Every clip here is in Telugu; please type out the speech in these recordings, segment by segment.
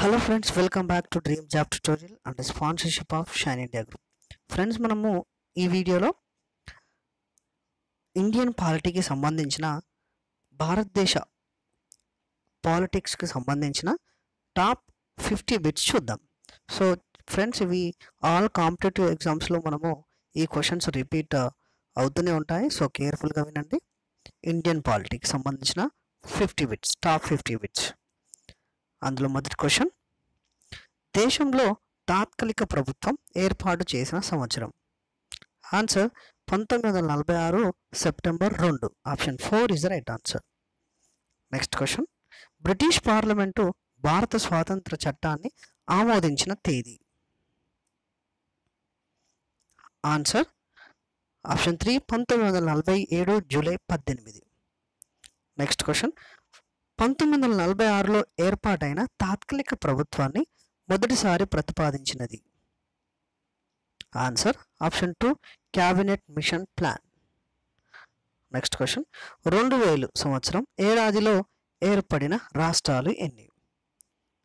Hello friends, welcome back to dream job tutorial and sponsorship of shine India group. Friends, మనము ఈ వీడియోలో ఇండియన్ పాలిటీకి సంబంధించిన భారతదేశ పాలిటిక్స్కి సంబంధించిన టాప్ 50 బిట్స్ చూద్దాం. సో ఫ్రెండ్స్, ఇవి ఆల్ కాంపిటేటివ్ ఎగ్జామ్స్లో మనము ఈ క్వశ్చన్స్ రిపీట్ అవుతూనే ఉంటాయి. సో కేర్ఫుల్గా వినండి. ఇండియన్ పాలిటీకి సంబంధించిన 50 బిట్స్, టాప్ 50 బిట్స్. అందులో మొదటి క్వశ్చన్: దేశంలో తాత్కాలిక ప్రభుత్వం ఏర్పాటు చేసిన సంవత్సరం. Answer 1946 September 2. Option 4 is the right answer. Next question: British parliament భారత స్వాతంత్ర చట్టాన్ని ఆమోదించిన తేదీ. Answer option 3 1947 July 18. Next question: 1946లో ఏర్పాటైన తాత్కాలిక ప్రభుత్వాన్ని మొదటిసారి ప్రతిపాదించినది. Answer option 2 cabinet mission plan. Next question: 2000 సంవత్సరం ఏడాదిలో ఏర్పడిన రాష్ట్రాలు ఎన్ని.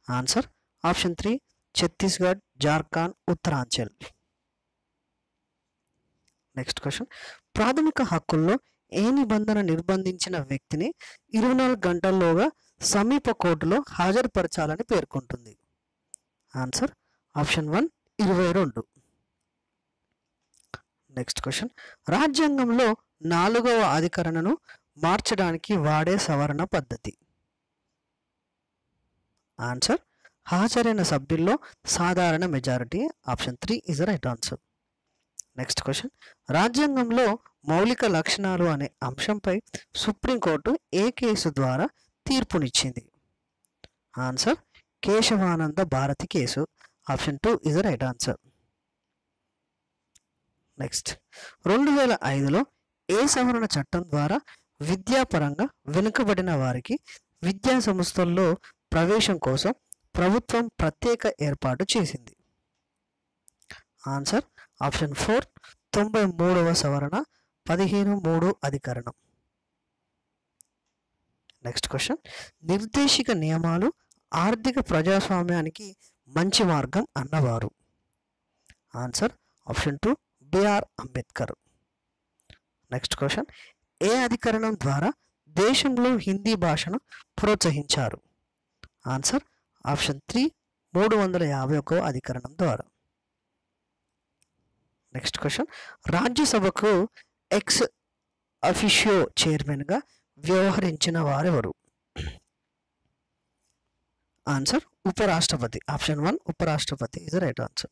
Answer option 3 Chhattisgarh, Jharkhand, Uttaranchal. Next question: ప్రాథమిక హక్కుల్లో ఏ నిబంధన నిర్బంధించిన వ్యక్తిని 24 గంటల్లోగా సమీప కోర్టులో హాజరుపరచాలని పేర్కొంటుంది. Answer option 1 22. నెక్స్ట్ క్వశ్చన్: రాజ్యాంగంలో 4వ అధికరణను మార్చడానికి వాడే సవరణ పద్ధతి. ఆన్సర్ హాజరైన సభ్యుల్లో సాధారణ majority. Option 3 is the right answer. Next question: రాజ్యాంగంలో మౌలిక లక్షణాలు అనే అంశంపై సుప్రీంకోర్టు ఏ కేసు ద్వారా తీర్పునిచ్చింది. Answer Kesavananda Bharati case. Option 2 is the right answer. Next: 2005లో ఏ సవరణ చట్టం ద్వారా విద్యాపరంగా వెనుకబడిన వారికి విద్యా సంస్థల్లో ప్రవేశం కోసం ప్రభుత్వం ప్రత్యేక ఏర్పాటు చేసింది. ఆన్సర్ ఆప్షన్ 4 93వ సవరణ 15(3) అధికరణం. నెక్స్ట్ క్వశ్చన్: నిర్దేశిక నియమాలు ఆర్థిక ప్రజాస్వామ్యానికి మంచి మార్గం అన్నవారు. Answer option 2 BR Ambedkar. Next question: ఏ అధికరణం ద్వారా దేశంలో హిందీ భాషను ప్రోత్సహించారు. ఆన్సర్ ఆప్షన్ 3 351వ అధికరణం ద్వారా. నెక్స్ట్ క్వశ్చన్: రాజ్యసభకు ఎక్స్ అఫిషియో చైర్మన్గా వ్యవహరించిన వారెవరు. ఆన్సర్ ఉపరాష్ట్రపతి. ఆప్షన్ 1 ఉపరాష్ట్రపతి is the right answer.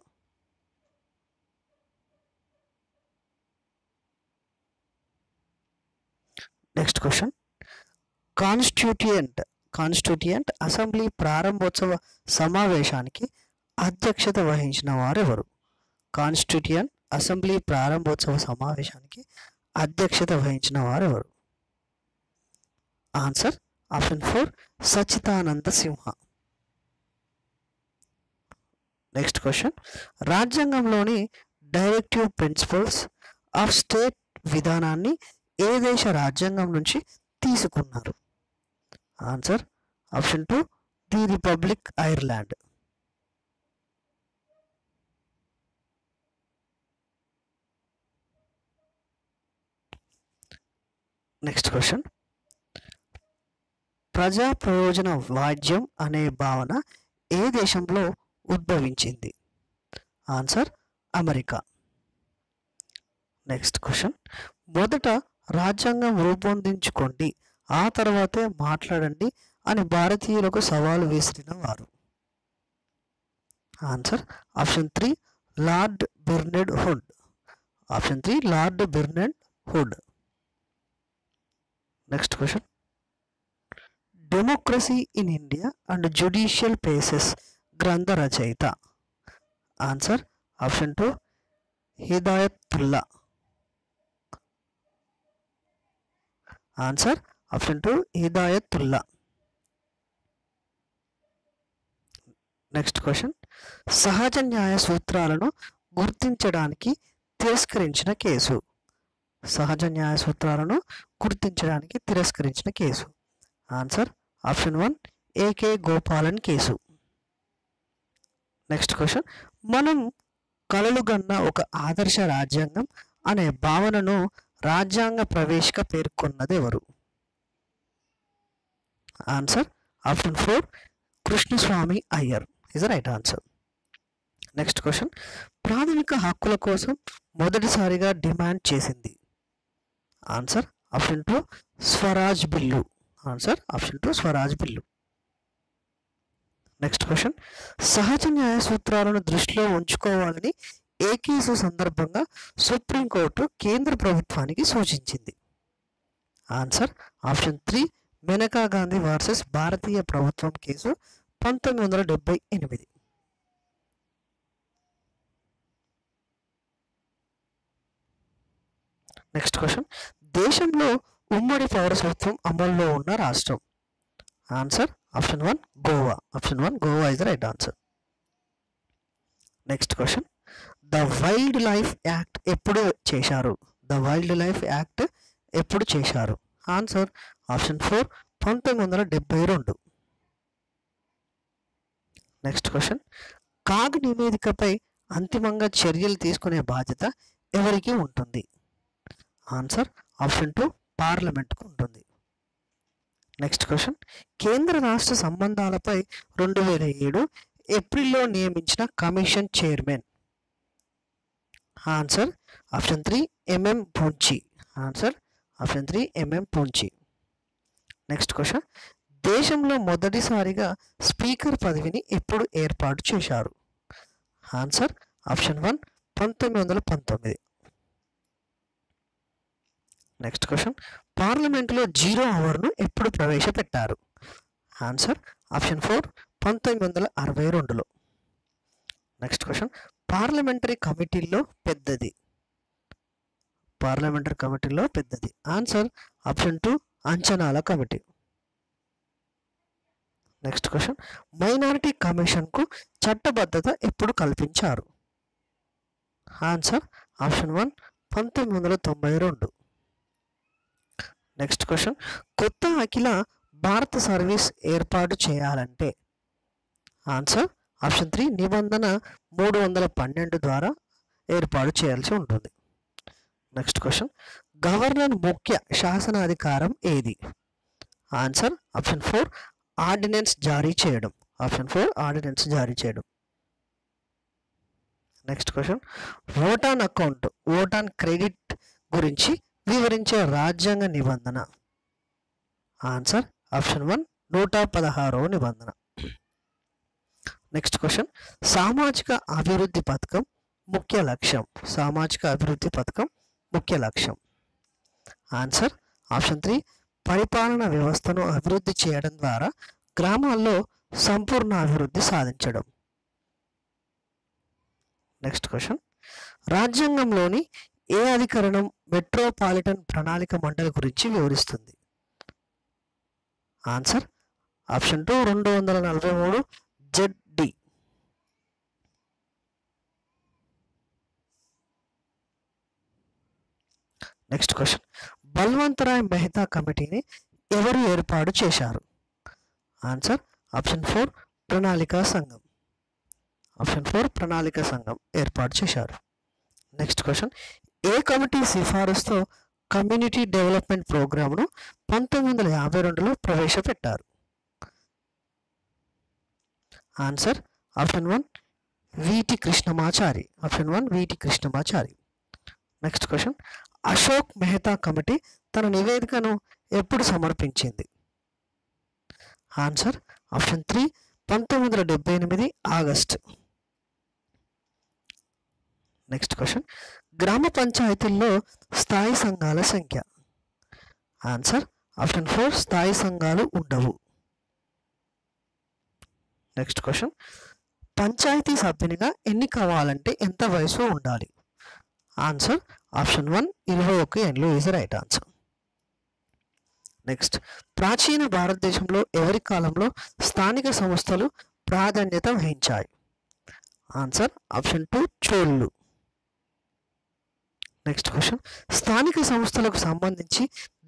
Next question: constituent assembly ప్రారంభోత్సవ సమావేశానికి అధ్యక్షత వహించిన వారెవరు. కాన్స్టిట్యూయెంట్ అసెంబ్లీ ప్రారంభోత్సవ సమావేశానికి అధ్యక్షత వహించిన వారెవరు. ఆన్సర్ ఆప్షన్ 4 సచ్చిదానంద సింహ. నెక్స్ట్ క్వశ్చన్: రాజ్యాంగంలోని డైరెక్టివ్ ప్రిన్సిపల్స్ ఆఫ్ స్టేట్ విధానాన్ని ఏ దేశ రాజ్యాంగం నుంచి తీసుకున్నారు. Answer option 2 the republic Ireland. Next question: ప్రజా ప్రయోజన వాద్యం అనే భావన ఏ దేశంలో ఉద్భవించింది. Answer America. నెక్స్ట్ క్వశ్చన్: మొదట రాజ్యాంగం రూపొందించుకోండి, ఆ తర్వాతే మాట్లాడండి అని భారతీయులకు సవాలు విసిరిన వారు. Answer option 3 lord Bernard hood. Option 3 lord Bernard hood. Next question: democracy in India and judicial phases గ్రంథ రచయిత. Answer option 2 Hidayatullah. Answer option 2 Hidayatullah. Next question: సహజ న్యాయ సూత్రాలను గుర్తించడానికి తిరస్కరించిన కేసు. సహజ న్యాయ సూత్రాలను గుర్తించడానికి తిరస్కరించిన case. Answer option 1 AK Gopalan case. Next question, మనం కలలుగన్న ఒక ఆదర్శ రాజ్యాంగం అనే భావనను రాజ్యాంగ ప్రవేశిక పేర్కొన్నది ఎవరు? Answer option 4 Krishnaswami Iyer is the right answer. Next question, ప్రాథమిక హక్కుల కోసం మొదటిసారిగా డిమాండ్ చేసింది? Answer option 2 Swaraj bill. Answer option 2 Swaraj bill. Next question, సహజ న్యాయ సూత్రాలను దృష్టిలో ఉంచుకోవాలని ఏ కేసు సందర్భంగా సుప్రీంకోర్టు కేంద్ర ప్రభుత్వానికి సూచించింది? Answer option 3 Maneka Gandhi versus భారతీయ ప్రభుత్వం కేసు 1978. నెక్స్ట్ క్వశ్చన్, దేశంలో ఉమ్మడి పౌరసత్వం అమల్లో ఉన్న రాష్ట్రం? Answer option 1 Goa. Option 1 Goa is the right answer. Next question, the wild life act ఎప్పుడు చేశారు? ద వైల్డ్ లైఫ్ యాక్ట్ ఎప్పుడు చేశారు? Answer option 4 1972. Next question, CAG నివేదికపై అంతిమంగా చర్యలు తీసుకునే బాధ్యత ఎవరికి ఉంటుంది? ఆన్సర్ ఆప్షన్ 2 పార్లమెంట్కు ఉంటుంది. నెక్స్ట్ క్వశ్చన్, కేంద్ర రాష్ట్ర సంబంధాలపై 2007 ఏప్రిల్లో నియమించిన commission chairman? Answer option 3 MM Punchhi. Answer option 3 MM Punchhi. Next question, దేశంలో మొదటిసారిగా స్పీకర్ పదవిని ఎప్పుడు ఏర్పాటు చేశారు? Answer option 1 1919. నెక్స్ట్ క్వశ్చన్, పార్లమెంటులో 0 అవర్ను ఎప్పుడు ప్రవేశపెట్టారు? ఆన్సర్ ఆప్షన్ 4 1962లో. నెక్స్ట్ క్వశ్చన్, పార్లమెంటరీ కమిటీల్లో పెద్దది? పార్లమెంటరీ కమిటీలో పెద్దది ఆన్సర్ ఆప్షన్ 2 అంచనాల కమిటీ. నెక్స్ట్ క్వశ్చన్, మైనారిటీ కమిషన్కు చట్టబద్ధత ఎప్పుడు కల్పించారు? Answer option 1 1992. నెక్స్ట్ క్వశ్చన్, కొత్త అఖిల భారత సర్వీస్ ఏర్పాటు చేయాలంటే? ఆన్సర్ ఆప్షన్ 3 నిబంధన 312 ద్వారా ఏర్పాటు చేయాల్సి ఉంటుంది. నెక్స్ట్ క్వశ్చన్, గవర్నర్ ముఖ్య శాసనాధికారం ఏది? ఆన్సర్ ఆప్షన్ 4 ఆర్డినెన్స్ జారీ చేయడం. ఆప్షన్ 4 ఆర్డినెన్స్ జారీ చేయడం. Next question, vote on account, vote on credit గురించి వివరించే రాజ్యాంగ నిబంధన? ఆన్సర్ ఆప్షన్ 1 116వ నిబంధన. నెక్స్ట్ క్వశ్చన్, సామాజిక అభివృద్ధి పథకం ముఖ్య లక్ష్యం? సామాజిక అభివృద్ధి పథకం ముఖ్య లక్ష్యం. ఆన్సర్ ఆప్షన్ 3 పరిపాలన వ్యవస్థను అభివృద్ధి చేయడం ద్వారా గ్రామాల్లో సంపూర్ణ అభివృద్ధి సాధించడం. నెక్స్ట్ క్వశ్చన్, రాజ్యాంగంలోని ఏ అధికరణం మెట్రోపాలిటన్ ప్రణాళిక మండలి గురించి వివరిస్తుంది? Answer option 2 243 ZD. Next question, Balwant Rai Mehta కమిటీని ఎవరు ఏర్పాటు చేశారు? ఆన్సర్ ఆప్షన్ 4 ప్రణాళికా సంఘం. ఆప్షన్ 4 ప్రణాళికా సంఘం ఏర్పాటు చేశారు. నెక్స్ట్ క్వశ్చన్, ఏ కమిటీ సిఫారసుతో కమ్యూనిటీ డెవలప్మెంట్ ప్రోగ్రామ్ను 1952లో ప్రవేశపెట్టారు? Answer option 1 VT Krishnamachari. Option 1 VT Krishnamachari. Next question, Ashok Mehta committee తన నివేదికను ఎప్పుడు సమర్పించింది? Answer option 3 1978 August. Next question, గ్రామ పంచాయతీల్లో స్థాయి సంఘాల సంఖ్య? ఆన్సర్ ఆప్షన్ 4 స్థాయి సంఘాలు ఉండవు. నెక్స్ట్ క్వశ్చన్, పంచాయతీ సభ్యునిగా ఎన్నిక అవ్వాలంటే ఎంత వయసు ఉండాలి? ఆన్సర్ ఆప్షన్ 1 21 ఏళ్ళు ఈజ్ రైట్ ఆన్సర్. నెక్స్ట్, ప్రాచీన భారతదేశంలో ఎవరి కాలంలో స్థానిక సంస్థలు ప్రాధాన్యత వహించాయి? ఆన్సర్ ఆప్షన్ 2 చోళ్ళు. నెక్స్ట్ క్వశ్చన్, స్థానిక సంస్థలకు సంబంధించి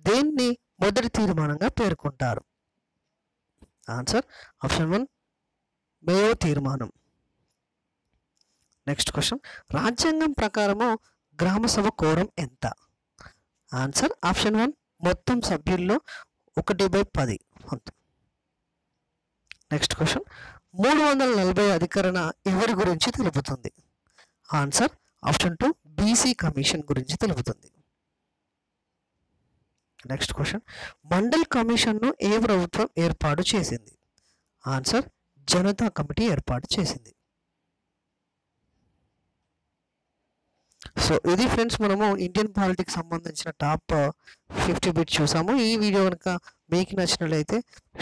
దేన్ని మొదటి తీర్మానంగా పేర్కొంటారు? ఆన్సర్ ఆప్షన్ 1 మేయో తీర్మానం. నెక్స్ట్ క్వశ్చన్, రాజ్యాంగం ప్రకారము గ్రామ సభ కోరం ఎంత? ఆన్సర్ ఆప్షన్ 1 మొత్తం సభ్యుల్లో 1/10. నెక్స్ట్ క్వశ్చన్, 340 అధికరణ ఎవరి గురించి తెలుపుతుంది? ఆన్సర్ ఆప్షన్ 2 బీసీ కమిషన్ గురించి తెలుపుతుంది. నెక్స్ట్ క్వశ్చన్, మండల్ కమిషన్ను ఏ ప్రభుత్వం ఏర్పాటు చేసింది? ఆన్సర్ జనతా కమిటీ ఏర్పాటు చేసింది. సో ఇది ఫ్రెండ్స్ మనము ఇండియన్ పాలిటిక్స్ సంబంధించిన టాప్ 50 బిట్స్ చూసాము. ఈ వీడియో కనుక మీకు నచ్చినట్లయితే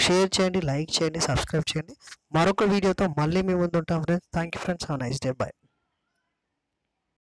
షేర్ చేయండి, లైక్ చేయండి, సబ్స్క్రైబ్ చేయండి. మరొక వీడియోతో మళ్ళీ మీ ముందు ఉంటాం friends. Thank you friends. Have nice day. By.